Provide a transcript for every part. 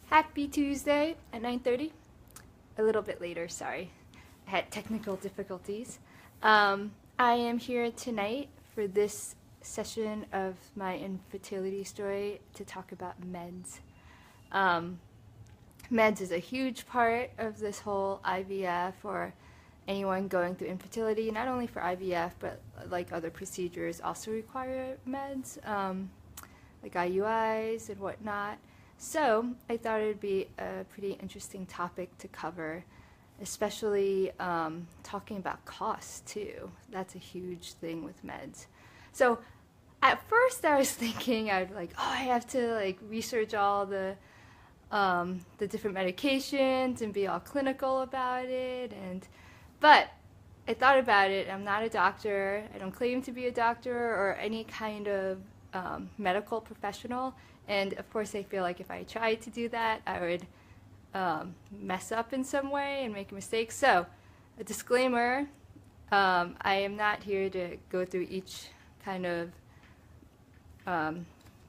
Happy Tuesday at 9:30. A little bit later, sorry. I had technical difficulties. I am here tonight for this session of my infertility story to talk about meds. Meds is a huge part of this whole IVF or anyone going through infertility, not only for IVF, but like other procedures also require meds, like IUIs and whatnot. So I thought it would be a pretty interesting topic to cover, especially talking about costs too. That's a huge thing with meds. So at first I was thinking I'd like, oh, I have to like research all the different medications and be all clinical about it, but I thought about it. I'm not a doctor. I don't claim to be a doctor or any kind of medical professional, and of course I feel like if I tried to do that I would mess up in some way and make mistakes. So a disclaimer, I am not here to go through each kind of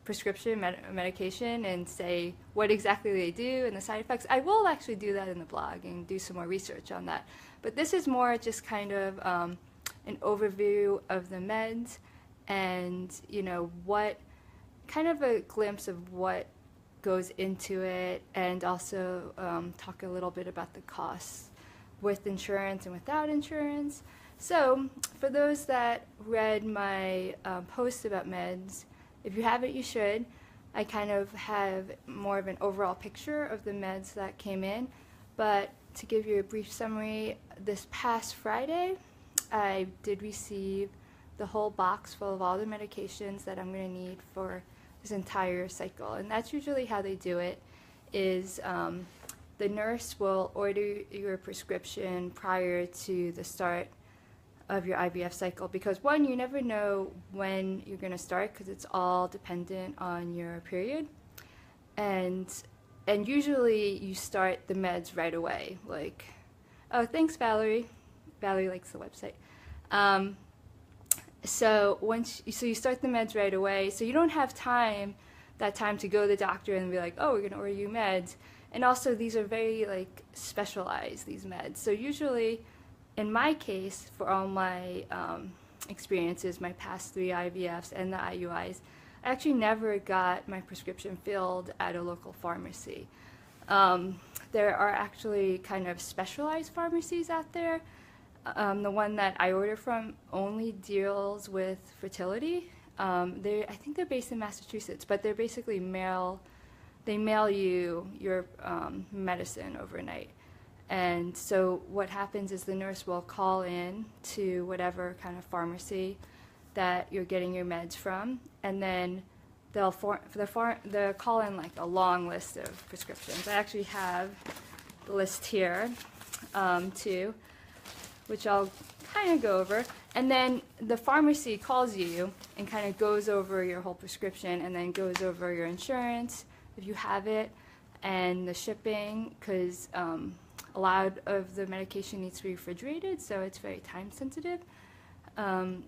prescription medication and say what exactly they do and the side effects. I will actually do that in the blog and do some more research on that, but this is more just kind of an overview of the meds and what kind of a glimpse of what goes into it, and also talk a little bit about the costs with insurance and without insurance. So for those that read my post about meds, if you haven't, you should. I kind of have more of an overall picture of the meds that came in, but to give you a brief summary, this past Friday I did receive the whole box full of all the medications that I'm going to need for this entire cycle. And that's usually how they do it, is the nurse will order your prescription prior to the start of your IVF cycle, because one, you never know when you're going to start because it's all dependent on your period, and usually you start the meds right away, like, oh, thanks Valerie likes the website. So you start the meds right away, so you don't have that time to go to the doctor and be like, oh, we're going to order you meds. And also these are very like specialized, these meds. So usually in my case, for all my experiences, my past 3 IVFs and the IUIs, I actually never got my prescription filled at a local pharmacy. There are actually kind of specialized pharmacies out there. The one that I order from only deals with fertility. I think they're based in Massachusetts, but they're basically they mail you your medicine overnight. And so what happens is the nurse will call in to whatever kind of pharmacy that you're getting your meds from, and then they'll call in like a long list of prescriptions. I actually have the list here too, which I'll kind of go over. And then the pharmacy calls you and kind of goes over your whole prescription, and then goes over your insurance if you have it, and the shipping, because a lot of the medication needs to be refrigerated, so it's very time sensitive.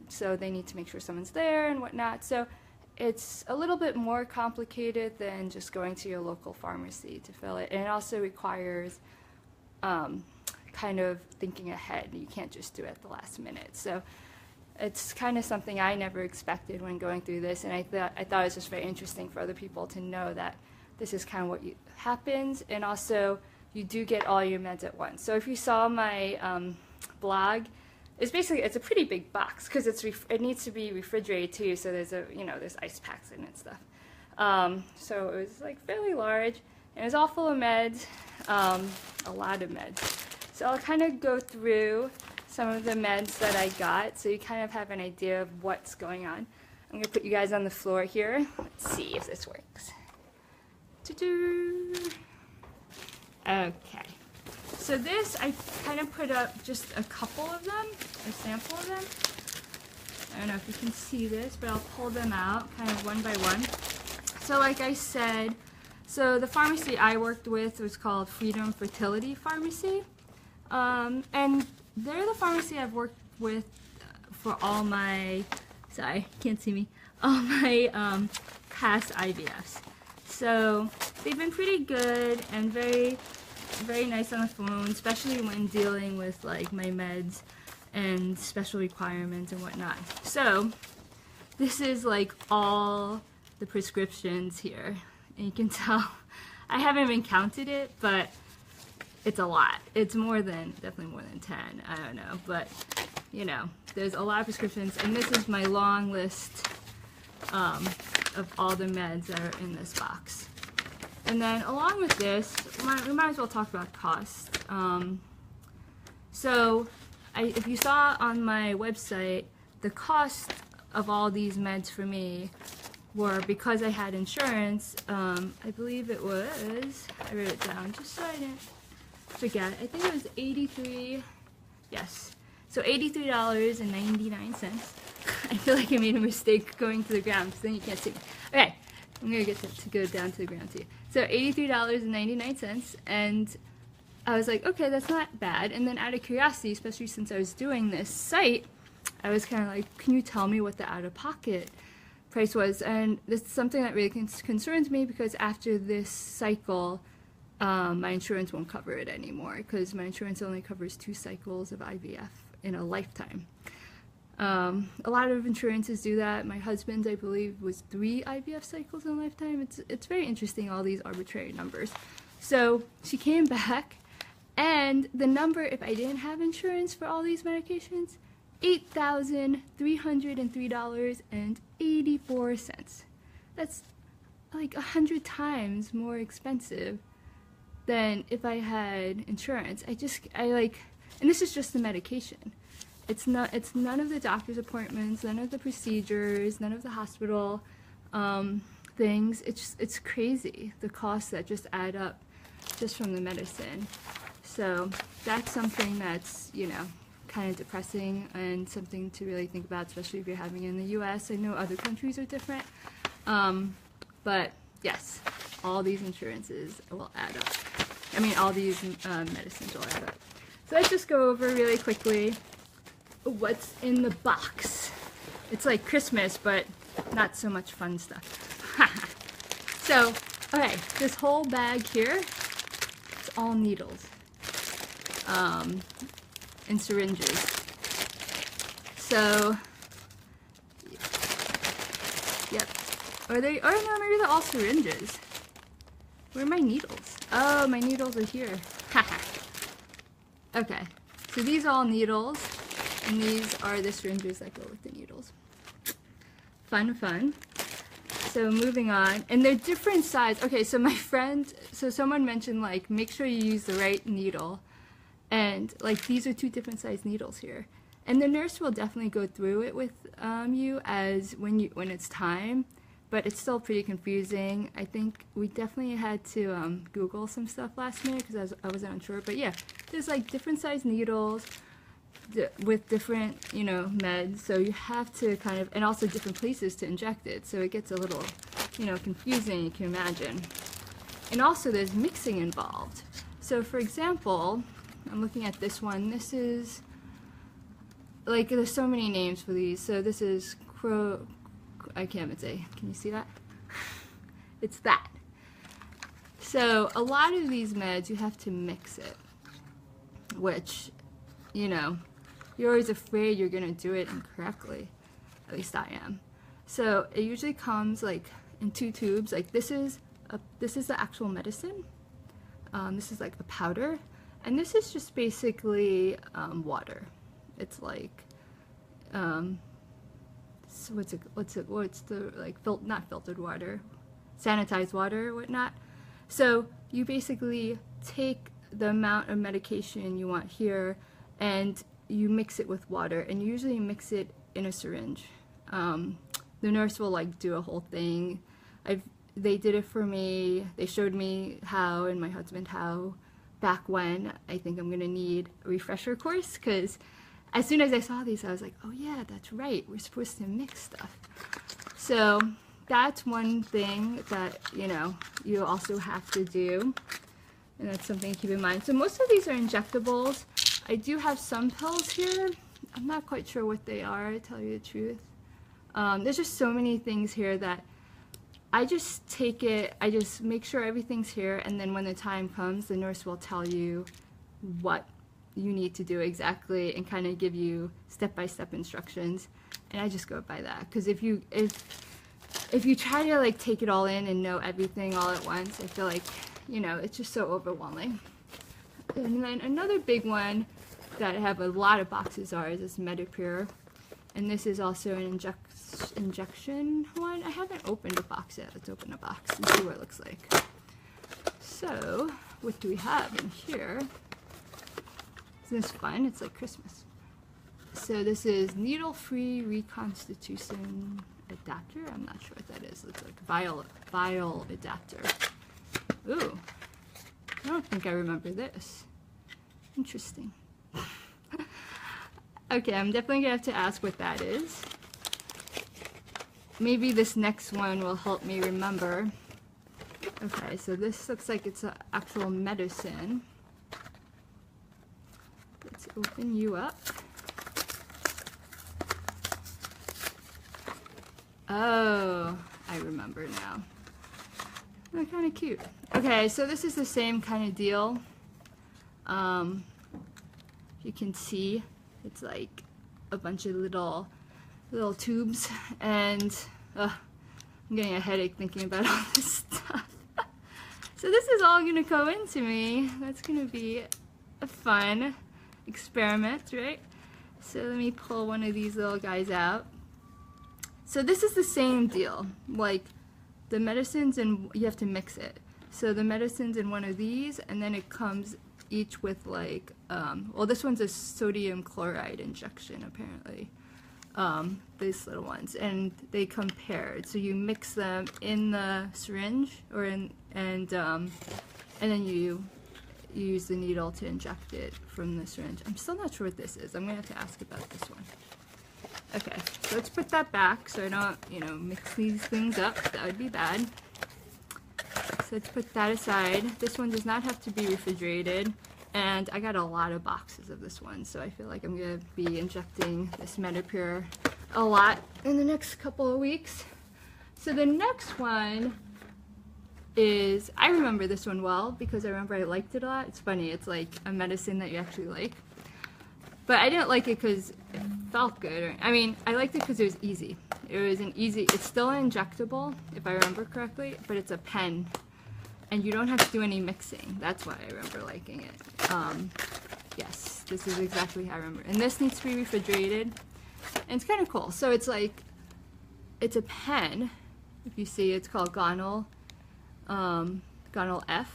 So they need to make sure someone's there and whatnot. So it's a little bit more complicated than just going to your local pharmacy to fill it. And it also requires kind of thinking ahead. You can't just do it at the last minute. So it's kind of something I never expected when going through this, and I thought it was just very interesting for other people to know that this is kind of what happens. And also you do get all your meds at once. So if you saw my blog, it's a pretty big box because it needs to be refrigerated too. So there's ice packs in it and stuff. So it was like fairly large, and it was all full of meds, a lot of meds. So I'll kind of go through some of the meds that I got, so you kind of have an idea of what's going on. I'm going to put you guys on the floor here. Let's see if this works. Okay. So this, I kind of put up just a couple of them, a sample of them. I don't know if you can see this, but I'll pull them out kind of one by one. So like I said, so the pharmacy I worked with was called Freedom Fertility Pharmacy. And they're the pharmacy I've worked with for all my, sorry, can't see me, all my past IVFs. So they've been pretty good and very, very nice on the phone, especially when dealing with like my meds and special requirements and whatnot. So this is like all the prescriptions here, and you can tell I haven't even counted it, but it's a lot. It's definitely more than 10, I don't know, but you know, there's a lot of prescriptions, and this is my long list of all the meds that are in this box. And then along with this, we might as well talk about cost. So if you saw on my website, the cost of all these meds for me were, because I had insurance, I believe it was, I wrote it down just so I didn't forget, I think it was $83, yes, so $83.99. I feel like I made a mistake going to the ground, because then you can't see me. Okay, I'm going to get to go down to the ground too. So $83.99, and I was like, okay, that's not bad. And then out of curiosity, especially since I was doing this site, I was kind of like, can you tell me what the out-of-pocket price was? And this is something that really concerns me, because after this cycle, my insurance won't cover it anymore, because my insurance only covers 2 cycles of IVF in a lifetime. A lot of insurances do that. My husband's, I believe, was 3 IVF cycles in a lifetime. It's very interesting, all these arbitrary numbers. So she came back, and the number, if I didn't have insurance for all these medications, $8,303.84. That's like 100 times more expensive than if I had insurance. And this is just the medication. It's none of the doctor's appointments, none of the procedures, none of the hospital things. It's crazy, the costs that just add up just from the medicine. So that's something that's, you know, kind of depressing, and something to really think about, especially if you're having it in the US. I know other countries are different, but yes, all these insurances will add up. I mean, all these medicines will add up. So let's just go over really quickly what's in the box. It's like Christmas, but not so much fun stuff. So, okay, this whole bag here, it's all needles and syringes. So, yep. Or no, maybe they're all syringes. Where are my needles? Oh, my needles are here. Okay, so these are all needles, and these are the syringes that go with the needles. Fun, fun. So moving on, and they're different size. Okay, so someone mentioned, like, make sure you use the right needle, and like these are 2 different size needles here, and the nurse will definitely go through it with you as when it's time, but it's still pretty confusing. I think we definitely had to Google some stuff last minute because I wasn't unsure, but yeah, there's like different size needles with different, you know, meds, so you have to kind of, and also different places to inject it, so it gets a little, you know, confusing, you can imagine. And also there's mixing involved. So for example, I'm looking at this one. This is, like, there's so many names for these. So this is I can't even say, can you see that? It's that. So a lot of these meds, you have to mix it, which, you know, you're always afraid you're gonna do it incorrectly. At least I am. So it usually comes like in 2 tubes. Like this is the actual medicine. This is like a powder, and this is just basically water. It's like so what's the like not filtered water, sanitized water or whatnot. So you basically take the amount of medication you want here, and you mix it with water, and you usually mix it in a syringe. The nurse will like do a whole thing. They did it for me. They showed me how, and my husband how, back when. I think I'm gonna need a refresher course, because as soon as I saw these, I was like, oh yeah, that's right, we're supposed to mix stuff. So that's one thing that, you know, you also have to do, and that's something to keep in mind. So most of these are injectables. I do have some pills here. I'm not quite sure what they are, to tell you the truth. There's just so many things here that I just take it, I just make sure everything's here, and then when the time comes, the nurse will tell you what you need to do exactly and kind of give you step-by-step instructions, and I just go by that. Because if you try to like take it all in and know everything all at once, I feel like, you know, it's just so overwhelming. And then another big one that I have a lot of boxes are is this Medipure, and this is also an injection one. I haven't opened a box yet. Let's open a box and see what it looks like. So what do we have in here? Isn't this fun? It's like Christmas. So this is needle-free reconstitution adapter. I'm not sure what that is. It's like vial adapter. Ooh, I don't think I remember this. Interesting. Okay, I'm definitely gonna have to ask what that is. Maybe this next one will help me remember. Okay, so this looks like it's an actual medicine. Let's open you up. Oh, I remember now. They're kind of cute. Okay, so this is the same kind of deal. You can see it's like a bunch of little tubes, and I'm getting a headache thinking about all this stuff. So this is all gonna go into me. That's gonna be a fun experiment, right? So let me pull one of these little guys out. So this is the same deal, like the medicines, and you have to mix it. So the medicine's in one of these, and then it comes each with like, well, this one's a sodium chloride injection apparently. These little ones, and they come paired. So you mix them in the syringe, or and then you use the needle to inject it from the syringe. I'm still not sure what this is. I'm gonna have to ask about this one. Okay, so let's put that back so I don't, you know, mix these things up. That would be bad. So let's put that aside. This one does not have to be refrigerated, and I got a lot of boxes of this one, so I feel like I'm going to be injecting this Medipure a lot in the next couple of weeks. So the next one is, I remember this one well because I remember I liked it a lot. It's funny, it's like a medicine that you actually like. But I didn't like it because it felt good. I mean, I liked it because it was easy. It was an easy, it's still an injectable, if I remember correctly, but it's a pen. And you don't have to do any mixing. That's why I remember liking it. Yes, this is exactly how I remember. And this needs to be refrigerated. And it's kind of cool. So it's like, it's a pen. If you see, it's called Gonal F.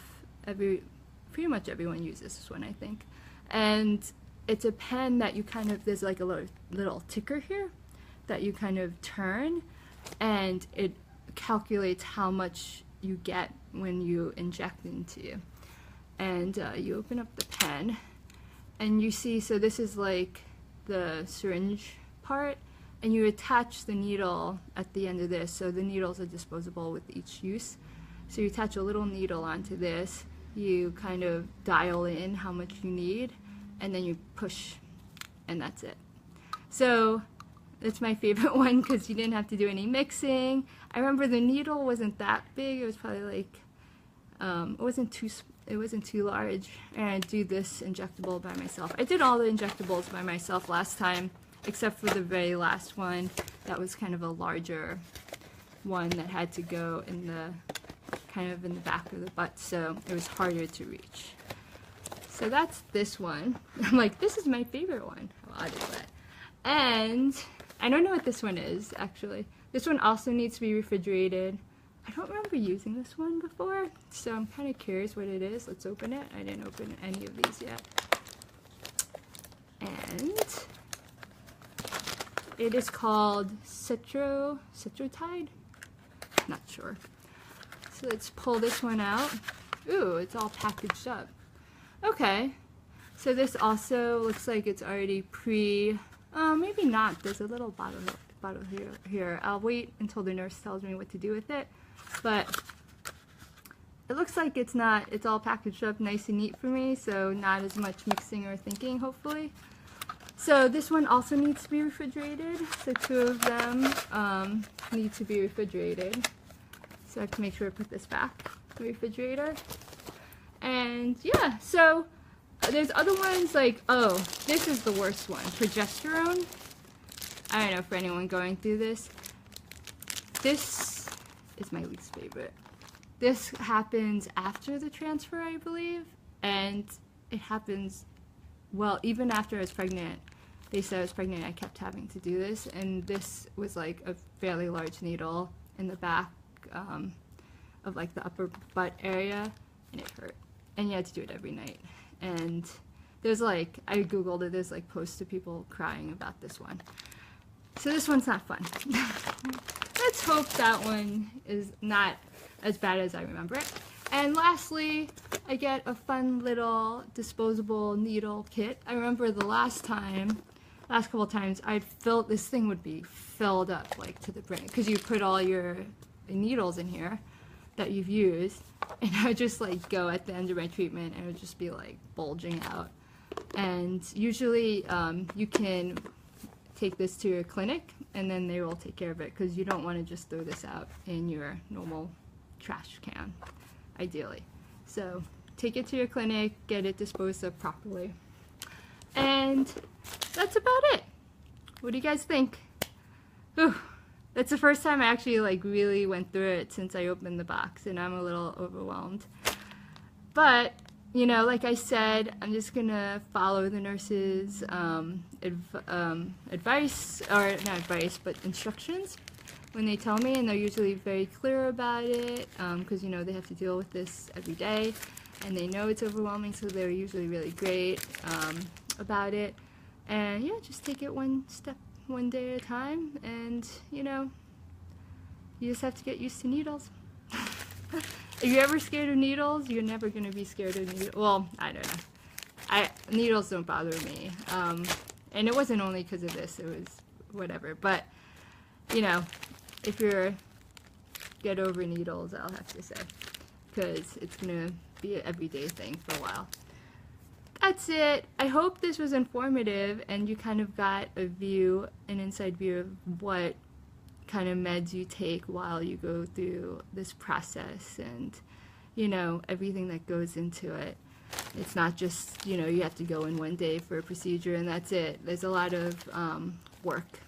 Pretty much everyone uses this one, I think. And it's a pen that you kind of, there's like a little ticker here that you kind of turn, and it calculates how much you get when you inject into you. And you open up the pen, and you see, so this is like the syringe part, and you attach the needle at the end of this. So the needles are disposable with each use. So you attach a little needle onto this, you kind of dial in how much you need, and then you push, and that's it. So that's my favorite one because you didn't have to do any mixing. I remember the needle wasn't that big. It was probably like, it wasn't too large. And I do this injectable by myself. I did all the injectables by myself last time, except for the very last one. That was kind of a larger one that had to go in the, kind of in the back of the butt, so it was harder to reach. So that's this one. I'm like, this is my favorite one. How odd is that? And I don't know what this one is, actually. This one also needs to be refrigerated. I don't remember using this one before, so I'm kind of curious what it is. Let's open it. I didn't open any of these yet. And it is called Citrotide? Not sure. So let's pull this one out. Ooh, it's all packaged up. Okay, so this also looks like it's already maybe not. There's a little bottle here. I'll wait until the nurse tells me what to do with it, but it looks like it's all packaged up nice and neat for me, so not as much mixing or thinking, hopefully. So this one also needs to be refrigerated, so two of them need to be refrigerated. So I have to make sure to put this back in the refrigerator. And yeah, so there's other ones like, oh, this is the worst one, progesterone. I don't know for anyone going through this. This is my least favorite. This happens after the transfer, I believe, and it happens, well, even after I was pregnant. They said I was pregnant, I kept having to do this, and this was like a fairly large needle in the back of like the upper butt area, and it hurt. And you had to do it every night. And there's like, I googled it, there's like posts of people crying about this one. So this one's not fun. Let's hope that one is not as bad as I remember it. And lastly, I get a fun little disposable needle kit. I remember the last couple of times, I'd filled, this thing would be filled up like to the brim, because you put all your needles in here that you've used, and I would just like go at the end of my treatment and it would just be like bulging out. And usually you can take this to your clinic and then they will take care of it, because you don't want to just throw this out in your normal trash can, ideally. So take it to your clinic, get it disposed of properly. And that's about it. What do you guys think? Whew. That's the first time I actually like really went through it since I opened the box, and I'm a little overwhelmed. But, you know, like I said, I'm just gonna follow the nurse's advice, or not advice, but instructions when they tell me, and they're usually very clear about it, because, you know, they have to deal with this every day, and they know it's overwhelming, so they're usually really great about it. And yeah, just take it one step, one day at a time, and you know, you just have to get used to needles. If you're ever scared of needles, you're never going to be scared of needles. Well, I don't know. Needles don't bother me. And it wasn't only because of this, it was whatever. But, you know, if you're get over needles, I'll have to say, because it's going to be an everyday thing for a while. That's it. I hope this was informative and you kind of got an inside view of what kind of meds you take while you go through this process, and, you know, everything that goes into it. It's not just, you know, you have to go in one day for a procedure and that's it. There's a lot of work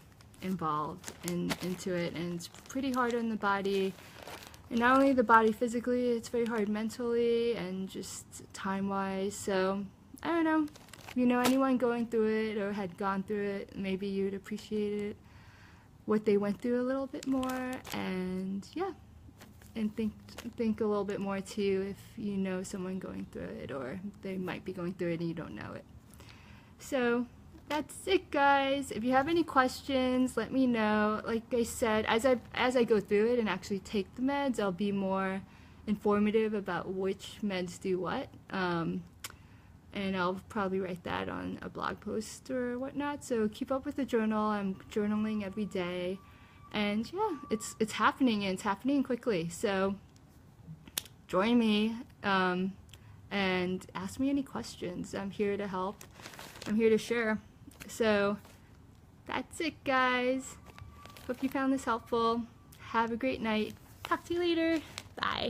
involved into it, and it's pretty hard on the body. And not only the body physically, it's very hard mentally and just time-wise. So I don't know, if you know anyone going through it or had gone through it, maybe you'd appreciate it, what they went through a little bit more, and yeah, and think a little bit more too if you know someone going through it, or they might be going through it and you don't know it. So that's it, guys. If you have any questions, let me know. Like I said, as I go through it and actually take the meds, I'll be more informative about which meds do what. And I'll probably write that on a blog post or whatnot. So keep up with the journal. I'm journaling every day, and yeah, it's happening, and it's happening quickly. So join me and ask me any questions. I'm here to help. I'm here to share. So that's it, guys. Hope you found this helpful. Have a great night. Talk to you later. Bye.